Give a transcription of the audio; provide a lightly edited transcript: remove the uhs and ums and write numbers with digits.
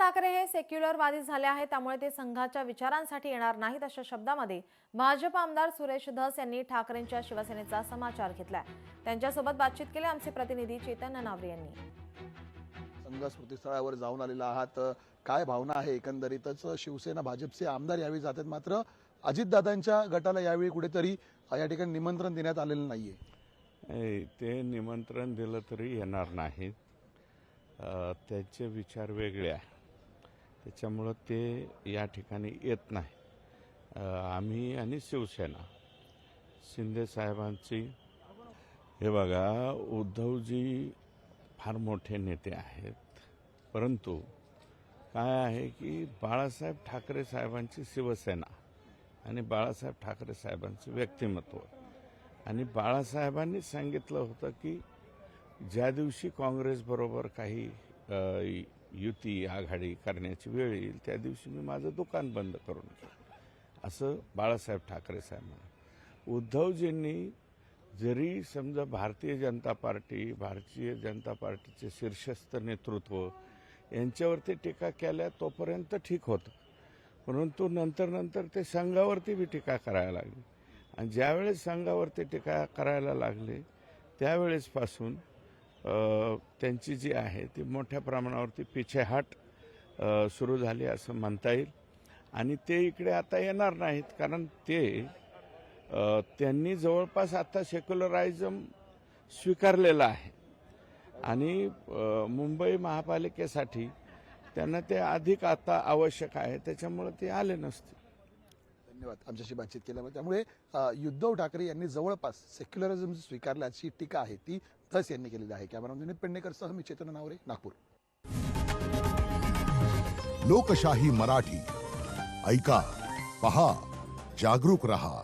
ठाकरे हे सेक्युलरवादी झाले आहेत, त्यामुळे ते संघाच्या विचारांसाठी येणार नाहीत अशा शब्दांमध्ये भाजप आमदार सुरेश धस यांनी ठाकरेंच्या शिवसेनेचा समाचार घेतलाय। त्यांच्यासोबत बातचीत केली आमचे प्रतिनिधी चेतन नावरे यांनी। संघ स्मृतीस्थळावर जाऊन आलेला आहात, काय भावना आहे? एकंदरीतच शिवसेना भाजपचे आमदार यावेळी जातात, मात्र अजितदादांच्या गटाला यावेळी कुठेतरी या ठिकाणी निमंत्रण देण्यात आलेलं नाहीये। ते निमंत्रण दिलं तरी येणार नाहीत, त्यांचे विचार वेगळे आहे, त्याच्यामुळं ते या ठिकाणी येत नाही। आम्ही आणि शिवसेना शिंदे साहेबांची, हे बघा, उद्धवजी फार मोठे नेते आहेत, परंतु काय आहे की बाळासाहेब ठाकरे साहेबांची शिवसेना आणि बाळासाहेब ठाकरे साहेबांचं व्यक्तिमत्व, आणि बाळासाहेबांनी सांगितलं होतं की ज्या दिवशी काँग्रेसबरोबर काही युती आघाडी करण्याची वेळ येईल त्या दिवशी मी माझं दुकान बंद करून घेईन, असं बाळासाहेब ठाकरे साहेब म्हणाले। उद्धवजींनी जरी समजा भारतीय जनता पार्टीचे शीर्षस्थ नेतृत्व यांच्यावरती टीका केल्या तोपर्यंत ठीक होतं, परंतु नंतर ते संघावरती बी टीका करायला लागली, आणि ज्यावेळेस संघावरती टीका करायला लागले त्यावेळेसपासून त्यांची जी आहे ती मोठ्या प्रमाणावरती पिछेहाट सुरू झाली असं म्हणता येईल। आणि ते इकडे आता येणार नाहीत, कारण त्यांनी जवळपास आता सेक्युलरायझम स्वीकारलेलं आहे, आणि मुंबई महापालिकेसाठी त्यांना ते अधिक आता आवश्यक आहे, त्याच्यामुळे ते आले नसते। धन्यवाद आमच्याशी बातचीत केल्यामुळे। त्यामुळे उद्धव ठाकरे यांनी जवळपास सेक्युलरिझम स्वीकारल्याची टीका आहे ती धस यांनी केलेली आहे। कॅमेरामन विनीत पेडणेकरसह मी चेतन नावरे, नागपूर। लोकशाही मराठी ऐका, पहा, जागरूक रहा।